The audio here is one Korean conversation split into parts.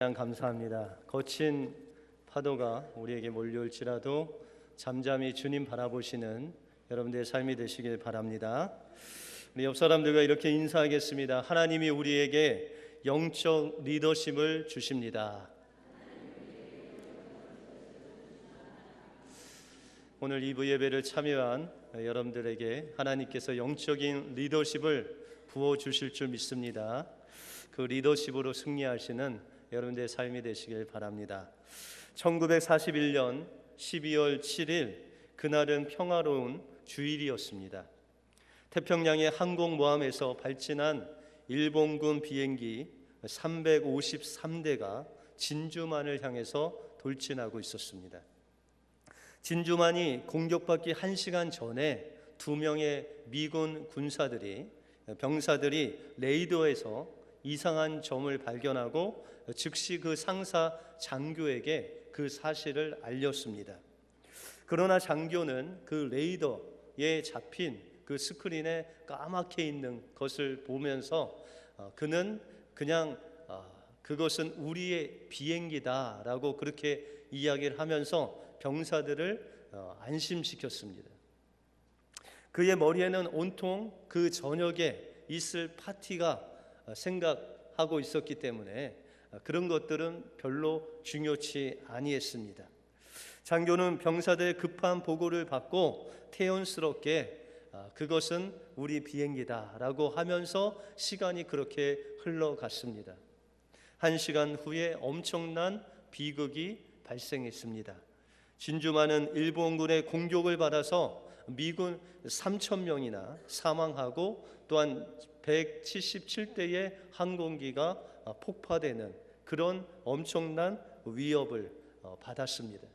감사합니다. 거친 파도가 우리에게 몰려올지라도 잠잠히 주님 바라보시는 여러분들의 삶이 되시길 바랍니다. 우리 옆 사람들과 이렇게 인사하겠습니다. 하나님이 우리에게 영적 리더십을 주십니다. 오늘 2부 예배를 참여한 여러분들에게 하나님께서 영적인 리더십을 부어주실 줄 믿습니다. 그 리더십으로 승리하시는 여러분들의 삶이 되시길 바랍니다. 1941년 12월 7일 그날은 평화로운 주일이었습니다. 태평양의 항공모함에서 발진한 일본군 비행기 353대가 진주만을 향해서 돌진하고 있었습니다. 진주만이 공격받기 1시간 전에 2명의 미군 병사들이 레이더에서 이상한 점을 발견하고 즉시 그 상사 장교에게 그 사실을 알렸습니다. 그러나 장교는 그 레이더에 잡힌 그 스크린에 까맣게 있는 것을 보면서 그는 그냥 그것은 우리의 비행기다라고 그렇게 이야기를 하면서 병사들을 안심시켰습니다. 그의 머리에는 온통 그 저녁에 있을 파티가 생각하고 있었기 때문에 그런 것들은 별로 중요치 아니했습니다. 장교는 병사들의 급한 보고를 받고 태연스럽게 그것은 우리 비행기다라고 하면서 시간이 그렇게 흘러갔습니다. 1시간 후에 엄청난 비극이 발생했습니다. 진주만은 일본군의 공격을 받아서 미군 3,000명이나 사망하고 또한 177대의 항공기가 폭파되는 그런 엄청난 위협을 받았습니다.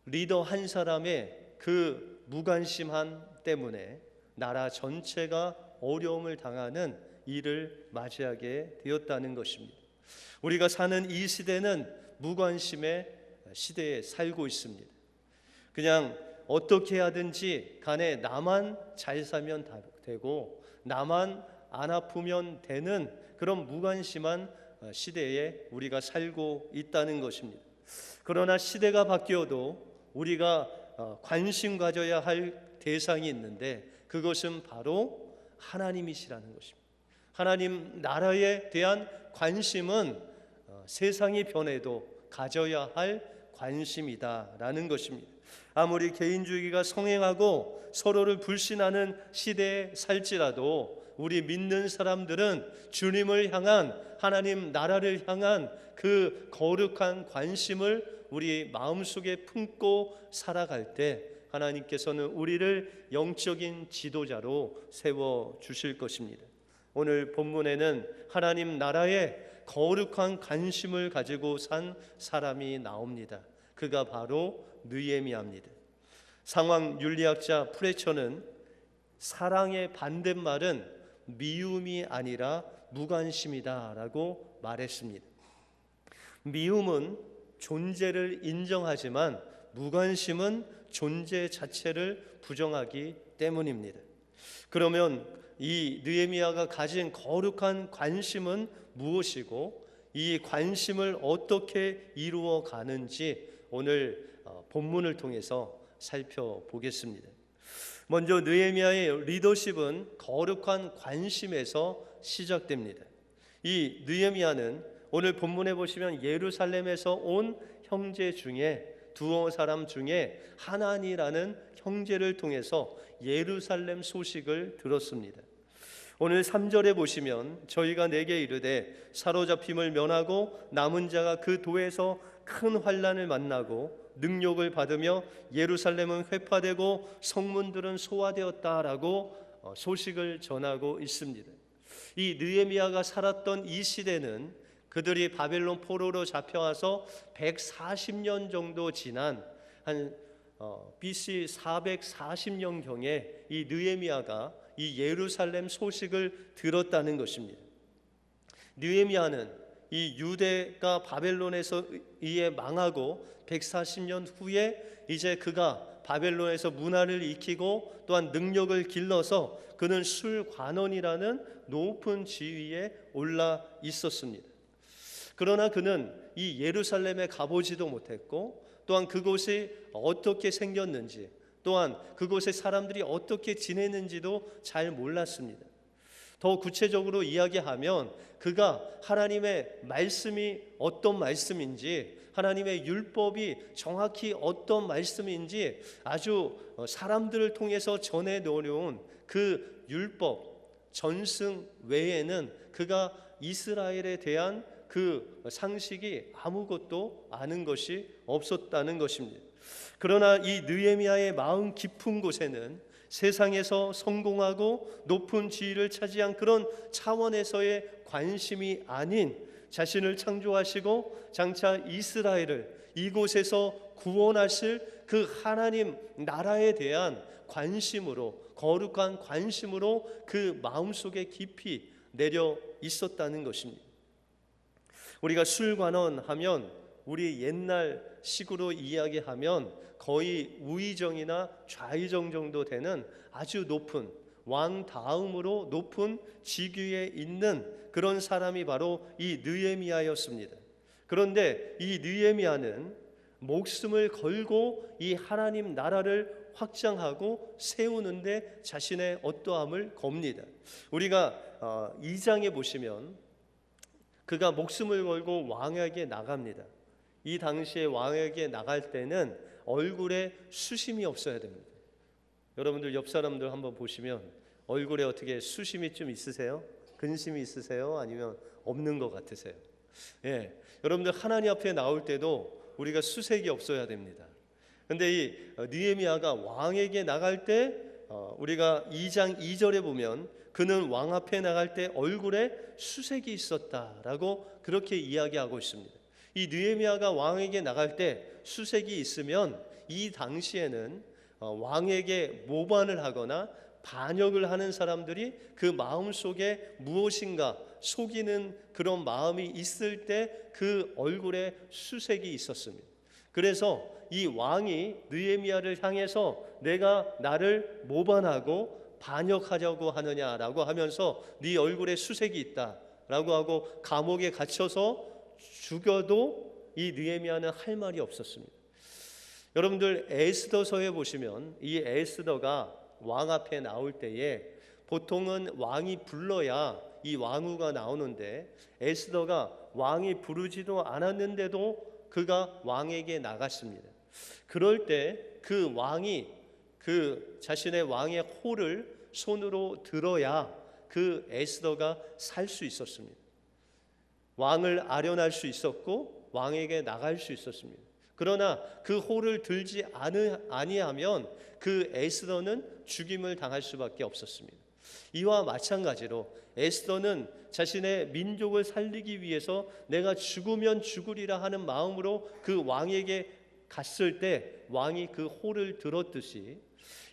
리더 한 사람의 그 무관심함 때문에 나라 전체가 어려움을 당하는 일을 맞이하게 되었다는 것입니다. 우리가 사는 이 시대는 무관심의 시대에 살고 있습니다. 그냥 어떻게 하든지 간에 나만 잘 살면 되고 나만 안 아프면 되는 그런 무관심한 시대에 우리가 살고 있다는 것입니다. 그러나 시대가 바뀌어도 우리가 관심 가져야 할 대상이 있는데 그것은 바로 하나님이시라는 것입니다. 하나님 나라에 대한 관심은 세상이 변해도 가져야 할 관심이다라는 것입니다. 아무리 개인주의가 성행하고 서로를 불신하는 시대에 살지라도 우리 믿는 사람들은 주님을 향한 하나님 나라를 향한 그 거룩한 관심을 우리 마음속에 품고 살아갈 때 하나님께서는 우리를 영적인 지도자로 세워주실 것입니다. 오늘 본문에는 하나님 나라에 거룩한 관심을 가지고 산 사람이 나옵니다. 그가 바로 느헤미야입니다. 상황 윤리학자 프레처는 사랑의 반대말은 미움이 아니라 무관심이다라고 말했습니다. 미움은 존재를 인정하지만 무관심은 존재 자체를 부정하기 때문입니다. 그러면 이 느헤미야가 가진 거룩한 관심은 무엇이고 이 관심을 어떻게 이루어 가는지 오늘 본문을 통해서 살펴보겠습니다. 먼저 느헤미야의 리더십은 거룩한 관심에서 시작됩니다. 이 느헤미야는 오늘 본문에 보시면 예루살렘에서 온 형제 중에 두어 사람 중에 하나니라는 형제를 통해서 예루살렘 소식을 들었습니다. 오늘 3절에 보시면 저희가 내게 이르되 사로잡힘을 면하고 남은 자가 그 도에서 큰 환난을 만나고 능욕을 받으며 예루살렘은 회파되고 성문들은 소화되었다라고 소식을 전하고 있습니다. 이 느헤미야가 살았던 이 시대는 그들이 바벨론 포로로 잡혀와서 140년 정도 지난 한 BC 440년경에 이 느헤미야가 이 예루살렘 소식을 들었다는 것입니다. 느헤미야는 이 유대가 바벨론에서 의해 망하고 140년 후에 이제 그가 바벨론에서 문화를 익히고 또한 능력을 길러서 그는 술관원이라는 높은 지위에 올라 있었습니다. 그러나 그는 이 예루살렘에 가보지도 못했고 또한 그곳이 어떻게 생겼는지 또한 그곳의 사람들이 어떻게 지내는지도 잘 몰랐습니다. 더 구체적으로 이야기하면 그가 하나님의 말씀이 어떤 말씀인지 하나님의 율법이 정확히 어떤 말씀인지 아주 사람들을 통해서 전해 놓은 그 율법 전승 외에는 그가 이스라엘에 대한 그 상식이 아무것도 아는 것이 없었다는 것입니다. 그러나 이 느헤미야의 마음 깊은 곳에는 세상에서 성공하고 높은 지위를 차지한 그런 차원에서의 관심이 아닌 자신을 창조하시고 장차 이스라엘을 이곳에서 구원하실 그 하나님 나라에 대한 관심으로, 거룩한 관심으로 그 마음속에 깊이 내려 있었다는 것입니다. 우리가 술관원하면 우리 옛날 식으로 이야기하면 거의 우의정이나 좌의정 정도 되는 아주 높은 왕 다음으로 높은 직위에 있는 그런 사람이 바로 이 느헤미야였습니다. 그런데 이 느헤미야는 목숨을 걸고 이 하나님 나라를 확장하고 세우는데 자신의 어떠함을 겁니다. 우리가 2장에 보시면 그가 목숨을 걸고 왕에게 나갑니다. 이 당시에 왕에게 나갈 때는 얼굴에 수심이 없어야 됩니다. 여러분들 옆 사람들 한번 보시면 얼굴에 어떻게 수심이 좀 있으세요? 근심이 있으세요? 아니면 없는 것 같으세요? 예, 여러분들 하나님 앞에 나올 때도 우리가 수색이 없어야 됩니다. 근데 이 느헤미야가 왕에게 나갈 때 우리가 2장 2절에 보면 그는 왕 앞에 나갈 때 얼굴에 수색이 있었다라고 그렇게 이야기하고 있습니다. 이 느헤미야가 왕에게 나갈 때 수색이 있으면 이 당시에는 왕에게 모반을 하거나 반역을 하는 사람들이 그 마음속에 무엇인가 속이는 그런 마음이 있을 때 그 얼굴에 수색이 있었습니다. 그래서 이 왕이 느헤미야를 향해서 내가 나를 모반하고 반역하려고 하느냐라고 하면서 네 얼굴에 수색이 있다라고 하고 감옥에 갇혀서 죽여도 이 느헤미야는 할 말이 없었습니다. 여러분들 에스더서에 보시면 이 에스더가 왕 앞에 나올 때에 보통은 왕이 불러야 이 왕후가 나오는데 에스더가 왕이 부르지도 않았는데도 그가 왕에게 나갔습니다. 그럴 때 그 왕이 그 자신의 왕의 호를 손으로 들어야 그 에스더가 살 수 있었습니다. 왕을 아련할 수 있었고 왕에게 나갈 수 있었습니다. 그러나 그 호를 들지 아니하면 그 에스더는 죽임을 당할 수밖에 없었습니다. 이와 마찬가지로 에스더는 자신의 민족을 살리기 위해서 내가 죽으면 죽으리라 하는 마음으로 그 왕에게 갔을 때 왕이 그 호를 들었듯이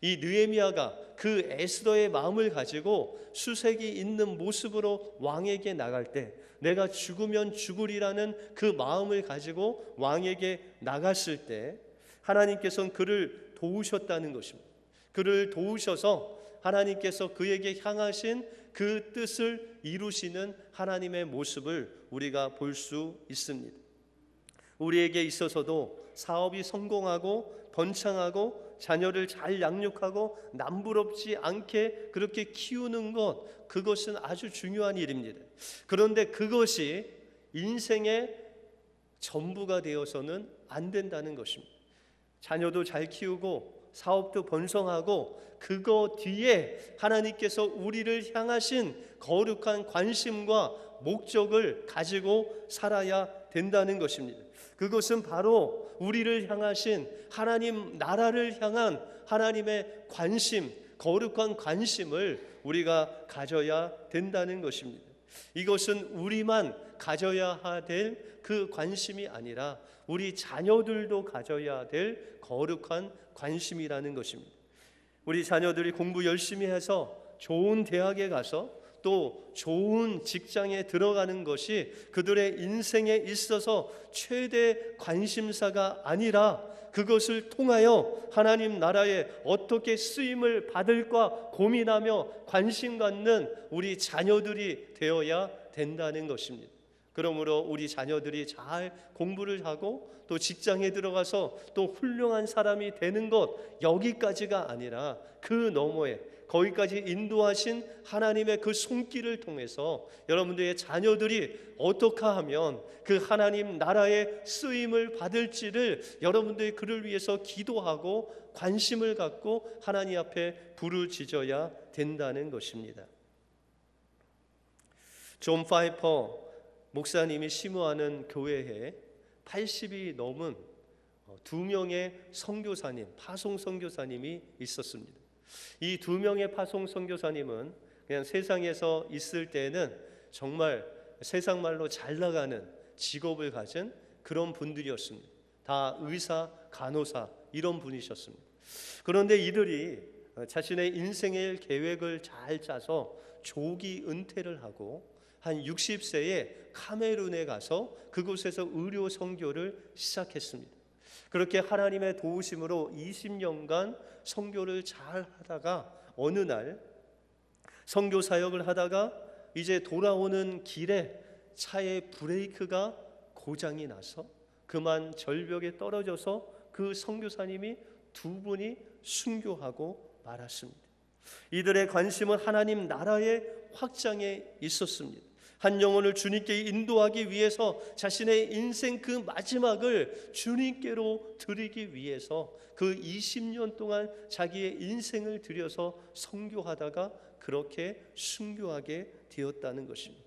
이 느헤미야가 그 에스더의 마음을 가지고 수색이 있는 모습으로 왕에게 나갈 때 내가 죽으면 죽으리라는 그 마음을 가지고 왕에게 나갔을 때 하나님께서는 그를 도우셨다는 것입니다. 그를 도우셔서 하나님께서 그에게 향하신 그 뜻을 이루시는 하나님의 모습을 우리가 볼 수 있습니다. 우리에게 있어서도 사업이 성공하고 번창하고 자녀를 잘 양육하고 남부럽지 않게 그렇게 키우는 것, 그것은 아주 중요한 일입니다. 그런데 그것이 인생의 전부가 되어서는 안 된다는 것입니다. 자녀도 잘 키우고 사업도 번성하고 그거 뒤에 하나님께서 우리를 향하신 거룩한 관심과 목적을 가지고 살아야 된다는 것입니다. 그것은 바로 우리를 향하신 하나님 나라를 향한 하나님의 관심, 거룩한 관심을 우리가 가져야 된다는 것입니다. 이것은 우리만 가져야 될 그 관심이 아니라 우리 자녀들도 가져야 될 거룩한 관심이라는 것입니다. 우리 자녀들이 공부 열심히 해서 좋은 대학에 가서 또 좋은 직장에 들어가는 것이 그들의 인생에 있어서 최대 관심사가 아니라 그것을 통하여 하나님 나라에 어떻게 쓰임을 받을까 고민하며 관심 갖는 우리 자녀들이 되어야 된다는 것입니다. 그러므로 우리 자녀들이 잘 공부를 하고 또 직장에 들어가서 또 훌륭한 사람이 되는 것, 여기까지가 아니라 그 너머에 거기까지 인도하신 하나님의 그 손길을 통해서 여러분들의 자녀들이 어떻게 하면 그 하나님 나라의 쓰임을 받을지를 여러분들이 그를 위해서 기도하고 관심을 갖고 하나님 앞에 부르짖어야 된다는 것입니다. 존 파이퍼 목사님이 심우하는 교회에 80이 넘은 2명의 선교사님, 파송 선교사님이 있었습니다. 이 2명의 파송 선교사님은 그냥 세상에서 있을 때는 정말 세상 말로 잘 나가는 직업을 가진 그런 분들이었습니다. 다 의사, 간호사 이런 분이셨습니다. 그런데 이들이 자신의 인생의 계획을 잘 짜서 조기 은퇴를 하고 한 60세에 카메룬에 가서 그곳에서 의료 선교를 시작했습니다. 그렇게 하나님의 도우심으로 20년간 선교를 잘 하다가 어느 날 선교 사역을 하다가 이제 돌아오는 길에 차의 브레이크가 고장이 나서 그만 절벽에 떨어져서 그 선교사님이 2분이 순교하고 말았습니다. 이들의 관심은 하나님 나라의 확장에 있었습니다. 한 영혼을 주님께 인도하기 위해서 자신의 인생 그 마지막을 주님께로 드리기 위해서 그 20년 동안 자기의 인생을 들여서 선교하다가 그렇게 순교하게 되었다는 것입니다.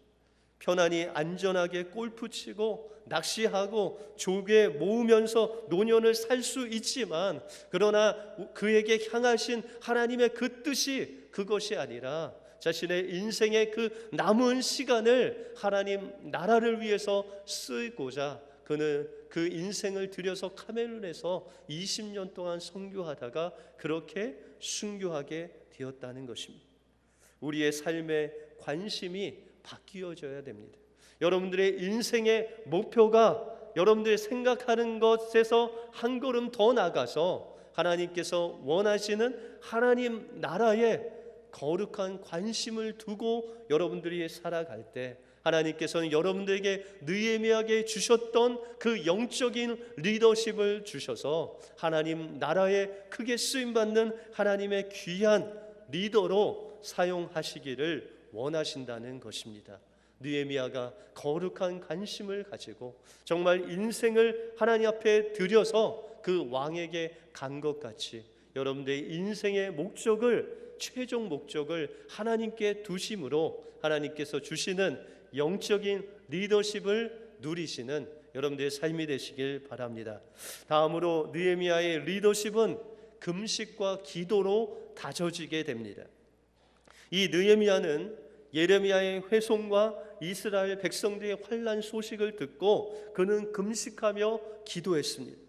편안히 안전하게 골프 치고 낚시하고 조개 모으면서 노년을 살 수 있지만 그러나 그에게 향하신 하나님의 그 뜻이 그것이 아니라 자신의 인생의 그 남은 시간을 하나님 나라를 위해서 쓰고자 그는 그 인생을 들여서 카멜룬에서 20년 동안 선교하다가 그렇게 순교하게 되었다는 것입니다. 우리의 삶의 관심이 바뀌어져야 됩니다. 여러분들의 인생의 목표가 여러분들이 생각하는 것에서 한 걸음 더 나가서 하나님께서 원하시는 하나님 나라에 거룩한 관심을 두고 여러분들이 살아갈 때 하나님께서는 여러분들에게 느헤미야에게 주셨던 그 영적인 리더십을 주셔서 하나님 나라에 크게 쓰임받는 하나님의 귀한 리더로 사용하시기를 원하신다는 것입니다. 느헤미야가 거룩한 관심을 가지고 정말 인생을 하나님 앞에 드려서 그 왕에게 간 것 같이 여러분들의 인생의 목적을 최종 목적을 하나님께 두심으로 하나님께서 주시는 영적인 리더십을 누리시는 여러분들의 삶이 되시길 바랍니다. 다음으로 느헤미야의 리더십은 금식과 기도로 다져지게 됩니다. 이 느헤미야는 예레미야의 회송과 이스라엘 백성들의 환난 소식을 듣고 그는 금식하며 기도했습니다.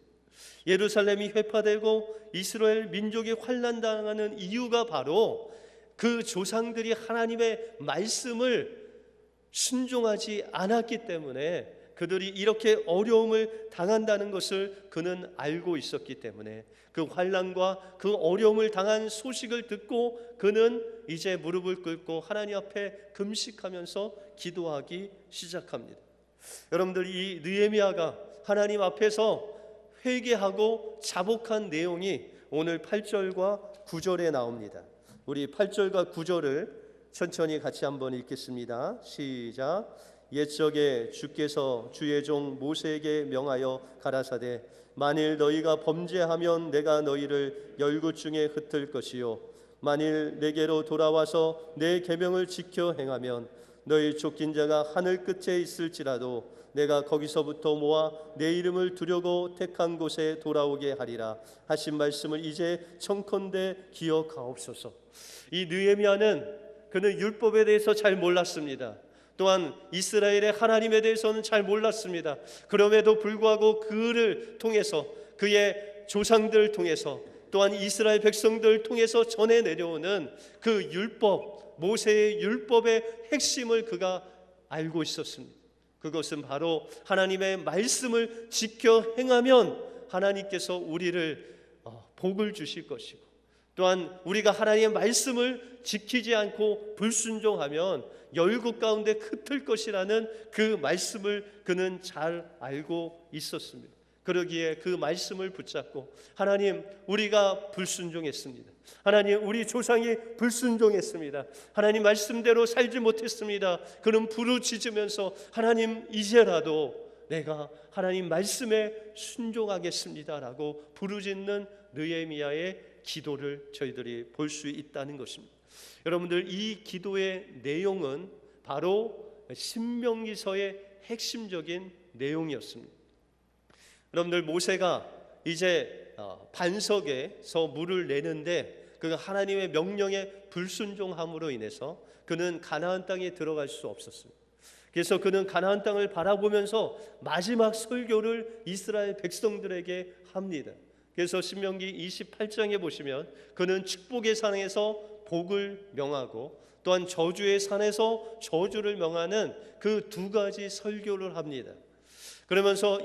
예루살렘이 회파되고 이스라엘 민족이 환난당하는 이유가 바로 그 조상들이 하나님의 말씀을 순종하지 않았기 때문에 그들이 이렇게 어려움을 당한다는 것을 그는 알고 있었기 때문에 그 환난과 그 어려움을 당한 소식을 듣고 그는 이제 무릎을 꿇고 하나님 앞에 금식하면서 기도하기 시작합니다. 여러분들 이 느헤미야가 하나님 앞에서 회개하고 자복한 내용이 오늘 8절과 9절에 나옵니다. 우리 8절과 9절을 천천히 같이 한번 읽겠습니다. 시작. 옛적에 주께서 주의 종 모세에게 명하여 가라사대 만일 너희가 범죄하면 내가 너희를 열국 중에 흩을 것이요 만일 내게로 돌아와서 내 계명을 지켜 행하면 너희 쫓긴 자가 하늘 끝에 있을지라도 내가 거기서부터 모아 내 이름을 두려고 택한 곳에 돌아오게 하리라 하신 말씀을 이제 청컨대 기억하옵소서. 이 느헤미야는 그는 율법에 대해서 잘 몰랐습니다. 또한 이스라엘의 하나님에 대해서는 잘 몰랐습니다. 그럼에도 불구하고 그를 통해서 그의 조상들을 통해서 또한 이스라엘 백성들을 통해서 전해 내려오는 그 율법, 모세의 율법의 핵심을 그가 알고 있었습니다. 그것은 바로 하나님의 말씀을 지켜 행하면 하나님께서 우리를 복을 주실 것이고 또한 우리가 하나님의 말씀을 지키지 않고 불순종하면 열국 가운데 흩을 것이라는 그 말씀을 그는 잘 알고 있었습니다. 그러기에 그 말씀을 붙잡고 하나님, 우리가 불순종했습니다. 하나님, 우리 조상이 불순종했습니다. 하나님 말씀대로 살지 못했습니다. 그는 부르짖으면서 하나님, 이제라도 내가 하나님 말씀에 순종하겠습니다라고 부르짖는 느헤미야의 기도를 저희들이 볼 수 있다는 것입니다. 여러분들, 이 기도의 내용은 바로 신명기서의 핵심적인 내용이었습니다. 여러분들, 모세가 이제 반석에서 물을 내는데 그 하나님의 명령에 불순종함으로 인해서 그는 가나안 땅에 들어갈 수 없었습니다. 그래서 그는 가나안 땅을 바라보면서 마지막 설교를 이스라엘 백성들에게 합니다. 그래서 신명기 28장에 보시면 그는 축복의 산에서 복을 명하고 또한 저주의 산에서 저주를 명하는 그 두 가지 설교를 합니다. 그러면서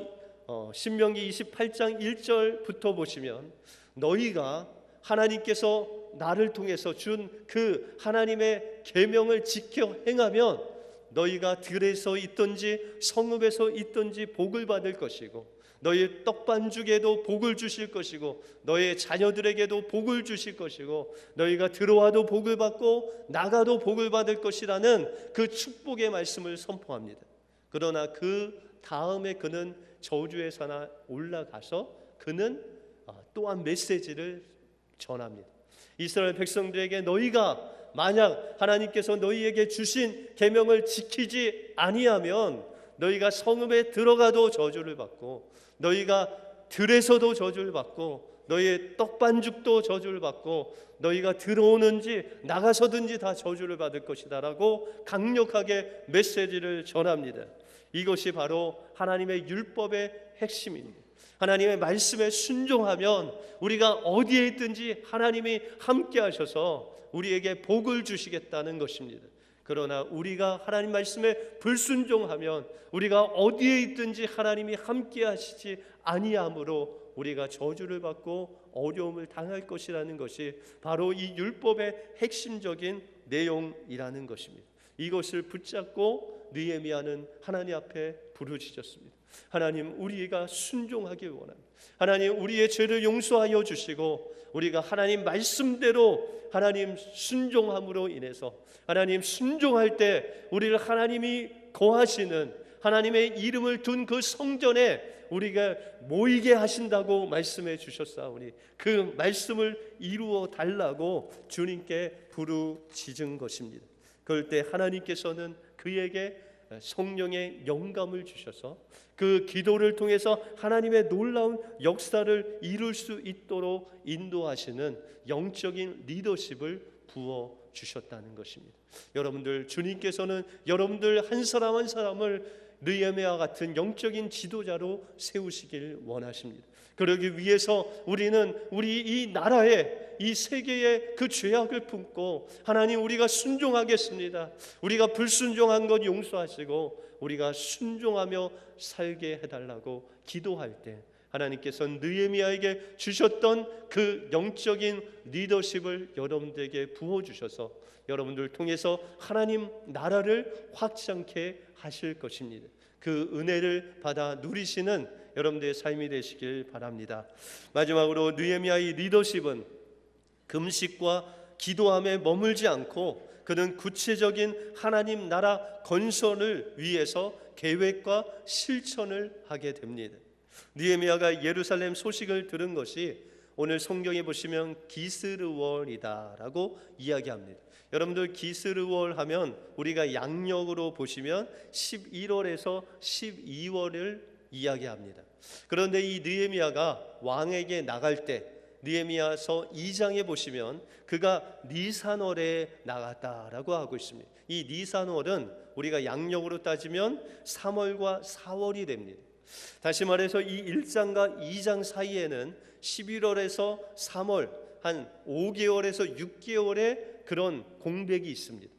신명기 28장 1절부터 보시면 너희가 하나님께서 나를 통해서 준 그 하나님의 계명을 지켜 행하면 너희가 들에서 있든지 성읍에서 있든지 복을 받을 것이고 너희 떡반죽에도 복을 주실 것이고 너희 자녀들에게도 복을 주실 것이고 너희가 들어와도 복을 받고 나가도 복을 받을 것이라는 그 축복의 말씀을 선포합니다. 그러나 그 다음에 그는 저주의 산에 올라가서 그는 또한 메시지를 전합니다. 이스라엘 백성들에게 너희가 만약 하나님께서 너희에게 주신 계명을 지키지 아니하면 너희가 성읍에 들어가도 저주를 받고 너희가 들에서도 저주를 받고 너희의 떡반죽도 저주를 받고 너희가 들어오는지 나가서든지 다 저주를 받을 것이다 라고 강력하게 메시지를 전합니다. 이것이 바로 하나님의 율법의 핵심입니다. 하나님의 말씀에 순종하면 우리가 어디에 있든지 하나님이 함께 하셔서 우리에게 복을 주시겠다는 것입니다. 그러나 우리가 하나님 말씀에 불순종하면 우리가 어디에 있든지 하나님이 함께 하시지 아니함으로 우리가 저주를 받고 어려움을 당할 것이라는 것이 바로 이 율법의 핵심적인 내용이라는 것입니다. 이것을 붙잡고 느헤미야는 하나님 앞에 부르짖었습니다. 하나님, 우리가 순종하길 원합니다. 하나님, 우리의 죄를 용서하여 주시고 우리가 하나님 말씀대로 하나님 순종함으로 인해서 하나님 순종할 때 우리를 하나님이 거하시는 하나님의 이름을 둔 그 성전에 우리가 모이게 하신다고 말씀해 주셨사오니 그 말씀을 이루어 달라고 주님께 부르짖은 것입니다. 그럴 때 하나님께서는 그에게 성령의 영감을 주셔서 그 기도를 통해서 하나님의 놀라운 역사를 이룰 수 있도록 인도하시는 영적인 리더십을 부어 주셨다는 것입니다. 여러분들, 주님께서는 여러분들 한 사람 한 사람을 느헤미야 같은 영적인 지도자로 세우시길 원하십니다. 그러기 위해서 우리는 우리 이 나라에 이 세계의 그 죄악을 품고 하나님, 우리가 순종하겠습니다. 우리가 불순종한 것 용서하시고 우리가 순종하며 살게 해달라고 기도할 때 하나님께서는 느헤미야에게 주셨던 그 영적인 리더십을 여러분들에게 부어주셔서 여러분들 통해서 하나님 나라를 확장케 하실 것입니다. 그 은혜를 받아 누리시는 여러분들의 삶이 되시길 바랍니다. 마지막으로 느헤미야의 리더십은 금식과 기도함에 머물지 않고 그는 구체적인 하나님 나라 건설을 위해서 계획과 실천을 하게 됩니다. 느헤미야가 예루살렘 소식을 들은 것이 오늘 성경에 보시면 기스르월이다라고 이야기합니다. 여러분들, 기스르월 하면 우리가 양력으로 보시면 11월에서 12월을 이야기합니다. 그런데 이 느헤미야가 왕에게 나갈 때 느헤미야서 2장에 보시면 그가 니산월에 나갔다라고 하고 있습니다. 이 니산월은 우리가 양력으로 따지면 3월과 4월이 됩니다. 다시 말해서 이 1장과 2장 사이에는 11월에서 3월 한 5개월에서 6개월의 그런 공백이 있습니다.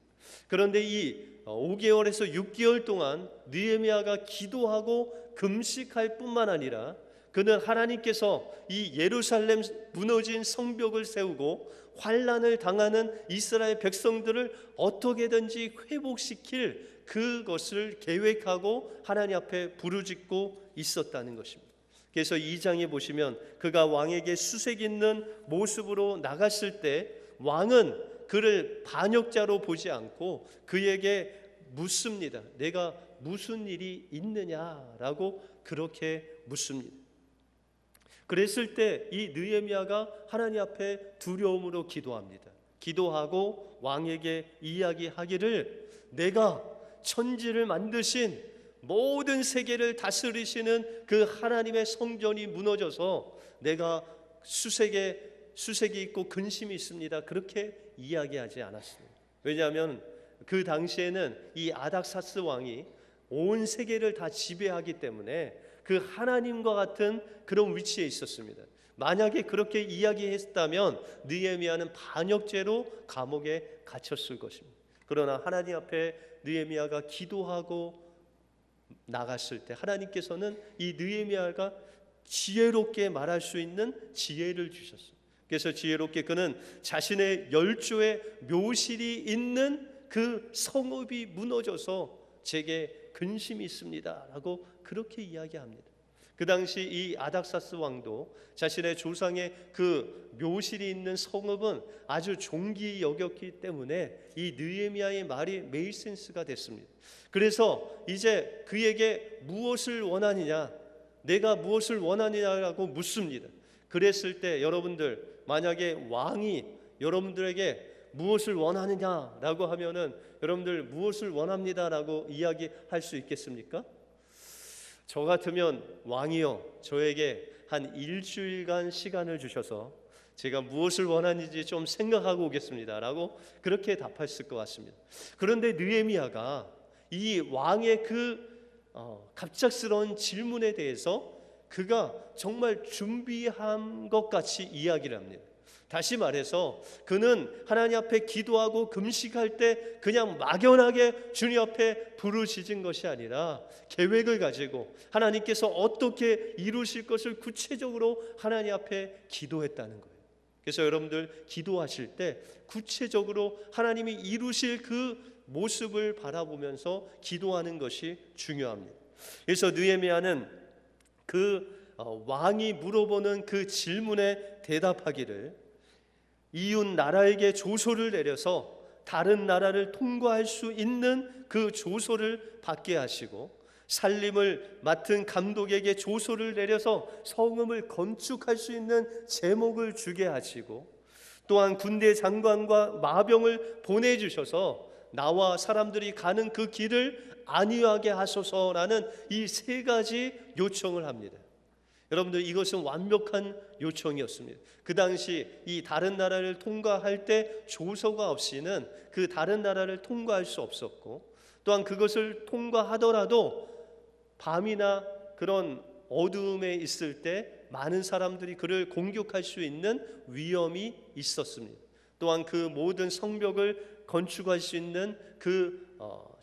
그런데 이 5개월에서 6개월 동안 느헤미야가 기도하고 금식할 뿐만 아니라 그는 하나님께서 이 예루살렘 무너진 성벽을 세우고 환난을 당하는 이스라엘 백성들을 어떻게든지 회복시킬 그것을 계획하고 하나님 앞에 부르짖고 있었다는 것입니다. 그래서 2장에 보시면 그가 왕에게 수색 있는 모습으로 나갔을 때 왕은 그를 반역자로 보지 않고 그에게 묻습니다. 내가 무슨 일이 있느냐라고 그렇게 묻습니다. 그랬을 때 이 느헤미야가 하나님 앞에 두려움으로 기도합니다. 기도하고 왕에게 이야기하기를 내가 천지를 만드신 모든 세계를 다스리시는 그 하나님의 성전이 무너져서 내가 수색이 있고 근심이 있습니다. 그렇게 이야기하지 않았습니다. 왜냐하면 그 당시에는 이 아닥사스 왕이 온 세계를 다 지배하기 때문에 그 하나님과 같은 그런 위치에 있었습니다. 만약에 그렇게 이야기했다면 느헤미야는 반역죄로 감옥에 갇혔을 것입니다. 그러나 하나님 앞에 느헤미야가 기도하고 나갔을 때 하나님께서는 이 느헤미야가 지혜롭게 말할 수 있는 지혜를 주셨어요. 그래서 지혜롭게 그는 자신의 열조의 묘실이 있는 그 성읍이 무너져서 제게 근심이 있습니다 라고 그렇게 이야기합니다. 그 당시 이 아닥사스 왕도 자신의 조상의 그 묘실이 있는 성읍은 아주 존귀히 여겼기 때문에 이 느헤미야의 말이 메이센스가 됐습니다. 그래서 이제 그에게 무엇을 원하느냐, 내가 무엇을 원하느냐라고 묻습니다. 그랬을 때 여러분들 만약에 왕이 여러분들에게 무엇을 원하느냐라고 하면은 여러분들 무엇을 원합니다라고 이야기할 수 있겠습니까? 저 같으면 왕이요 저에게 한 일주일간 시간을 주셔서 제가 무엇을 원하는지 좀 생각하고 오겠습니다라고 그렇게 답했을 것 같습니다. 그런데 느헤미야가 이 왕의 그 갑작스러운 질문에 대해서 그가 정말 준비한 것 같이 이야기를 합니다. 다시 말해서 그는 하나님 앞에 기도하고 금식할 때 그냥 막연하게 주님 앞에 부르짖은 것이 아니라 계획을 가지고 하나님께서 어떻게 이루실 것을 구체적으로 하나님 앞에 기도했다는 거예요. 그래서 여러분들 기도하실 때 구체적으로 하나님이 이루실 그 모습을 바라보면서 기도하는 것이 중요합니다. 그래서 느헤미야는 그 왕이 물어보는 그 질문에 대답하기를 이웃 나라에게 조소를 내려서 다른 나라를 통과할 수 있는 그 조소를 받게 하시고 살림을 맡은 감독에게 조소를 내려서 성읍을 건축할 수 있는 제목을 주게 하시고 또한 군대 장관과 마병을 보내주셔서 나와 사람들이 가는 그 길을 안위하게 하소서라는 이 세 가지 요청을 합니다. 여러분들 이것은 완벽한 요청이었습니다. 그 당시 이 다른 나라를 통과할 때 조서가 없이는 그 다른 나라를 통과할 수 없었고 또한 그것을 통과하더라도 밤이나 그런 어두움에 있을 때 많은 사람들이 그를 공격할 수 있는 위험이 있었습니다. 또한 그 모든 성벽을 건축할 수 있는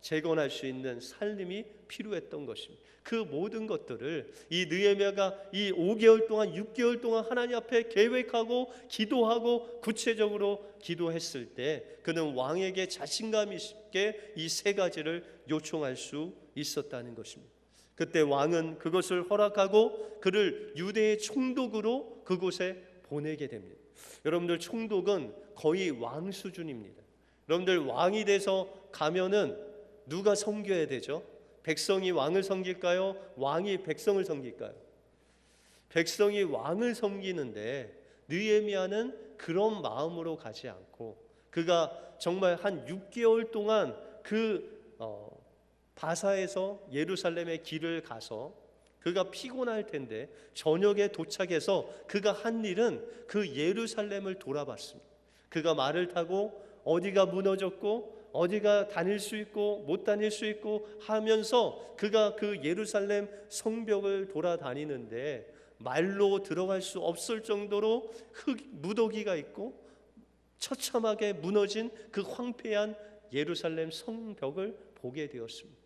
재건할 수 있는 살림이 필요했던 것입니다. 그 모든 것들을 이 느헤미야가 이 5개월 동안 6개월 동안 하나님 앞에 계획하고 기도하고 구체적으로 기도했을 때 그는 왕에게 자신감 있게 이 세 가지를 요청할 수 있었다는 것입니다. 그때 왕은 그것을 허락하고 그를 유대의 총독으로 그곳에 보내게 됩니다. 여러분들 총독은 거의 왕 수준입니다. 여러분들 왕이 돼서 가면은 누가 섬겨야 되죠? 백성이 왕을 섬길까요? 왕이 백성을 섬길까요? 백성이 왕을 섬기는데 느헤미야는 그런 마음으로 가지 않고 그가 정말 한 6개월 동안 바사에서 예루살렘의 길을 가서 그가 피곤할 텐데 저녁에 도착해서 그가 한 일은 그 예루살렘을 돌아봤습니다. 그가 말을 타고 어디가 무너졌고 어디가 다닐 수 있고 못 다닐 수 있고 하면서 그가 그 예루살렘 성벽을 돌아다니는데 말로 들어갈 수 없을 정도로 무더기가 있고 처참하게 무너진 그 황폐한 예루살렘 성벽을 보게 되었습니다.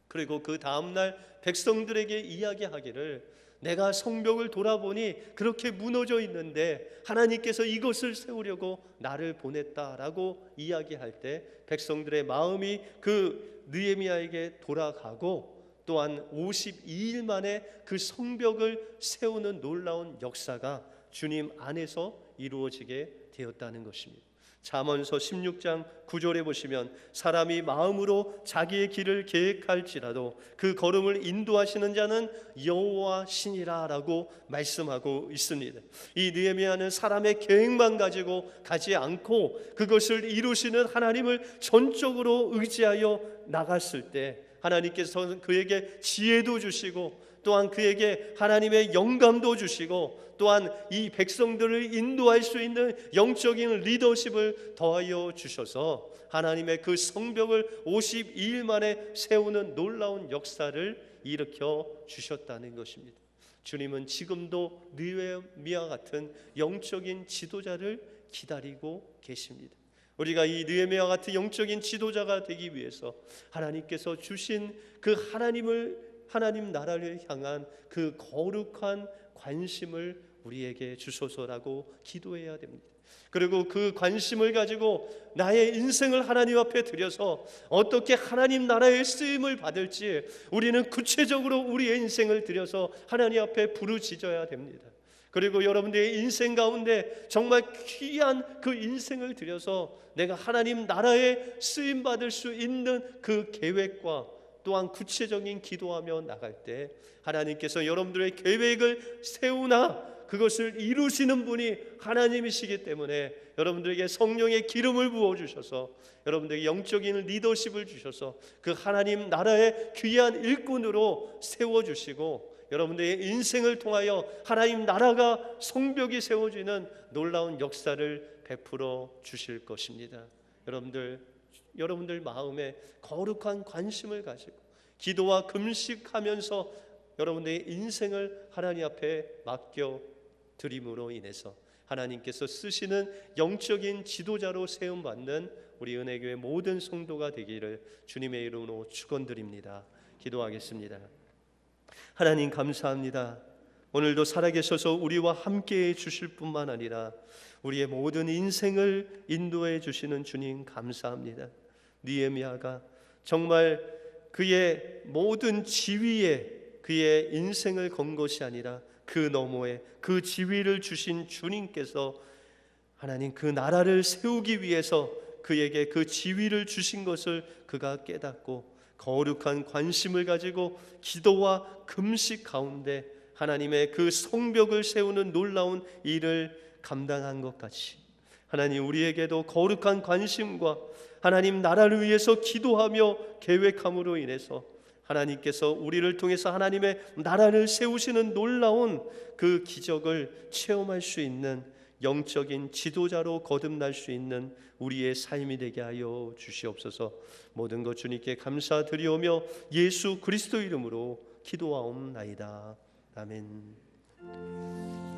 그리고 그 다음날 백성들에게 이야기하기를 내가 성벽을 돌아보니 그렇게 무너져 있는데 하나님께서 이것을 세우려고 나를 보냈다라고 이야기할 때 백성들의 마음이 그 느헤미야에게 돌아가고 또한 52일 만에 그 성벽을 세우는 놀라운 역사가 주님 안에서 이루어지게 되었다는 것입니다. 잠언서 16장 9절에 보시면 사람이 마음으로 자기의 길을 계획할지라도 그 걸음을 인도하시는 자는 여호와 신이라 라고 말씀하고 있습니다. 이 느헤미야는 사람의 계획만 가지고 가지 않고 그것을 이루시는 하나님을 전적으로 의지하여 나갔을 때 하나님께서 그에게 지혜도 주시고 또한 그에게 하나님의 영감도 주시고 또한 이 백성들을 인도할 수 있는 영적인 리더십을 더하여 주셔서 하나님의 그 성벽을 52일 만에 세우는 놀라운 역사를 일으켜 주셨다는 것입니다. 주님은 지금도 느헤미야 같은 영적인 지도자를 기다리고 계십니다. 우리가 이 느헤미야 같은 영적인 지도자가 되기 위해서 하나님께서 주신 그 하나님 나라를 향한 그 거룩한 관심을 우리에게 주소서라고 기도해야 됩니다. 그리고 그 관심을 가지고 나의 인생을 하나님 앞에 드려서 어떻게 하나님 나라의 쓰임을 받을지 우리는 구체적으로 우리의 인생을 드려서 하나님 앞에 부르짖어야 됩니다. 그리고 여러분들의 인생 가운데 정말 귀한 그 인생을 들여서 내가 하나님 나라에 쓰임 받을 수 있는 그 계획과 또한 구체적인 기도하며 나갈 때 하나님께서 여러분들의 계획을 세우나 그것을 이루시는 분이 하나님이시기 때문에 여러분들에게 성령의 기름을 부어주셔서 여러분들에게 영적인 리더십을 주셔서 그 하나님 나라의 귀한 일꾼으로 세워주시고 여러분들의 인생을 통하여 하나님 나라가 성벽이 세워지는 놀라운 역사를 베풀어 주실 것입니다. 여러분들 마음에 거룩한 관심을 가지고 기도와 금식하면서 여러분들의 인생을 하나님 앞에 맡겨 드림으로 인해서 하나님께서 쓰시는 영적인 지도자로 세움받는 우리 은혜교회 모든 성도가 되기를 주님의 이름으로 축원드립니다. 기도하겠습니다. 하나님 감사합니다. 오늘도 살아계셔서 우리와 함께해 주실 뿐만 아니라 우리의 모든 인생을 인도해 주시는 주님 감사합니다. 느헤미야가 정말 그의 모든 지위에 그의 인생을 건 것이 아니라 그 너머에 그 지위를 주신 주님께서 하나님 그 나라를 세우기 위해서 그에게 그 지위를 주신 것을 그가 깨닫고 거룩한 관심을 가지고 기도와 금식 가운데 하나님의 그 성벽을 세우는 놀라운 일을 감당한 것 같이 하나님 우리에게도 거룩한 관심과 하나님 나라를 위해서 기도하며 계획함으로 인해서 하나님께서 우리를 통해서 하나님의 나라를 세우시는 놀라운 그 기적을 체험할 수 있는 영적인 지도자로 거듭날 수 있는 우리의 삶이 되게 하여 주시옵소서. 모든 것 주님께 감사드리오며 예수 그리스도 이름으로 기도하옵나이다. 아멘.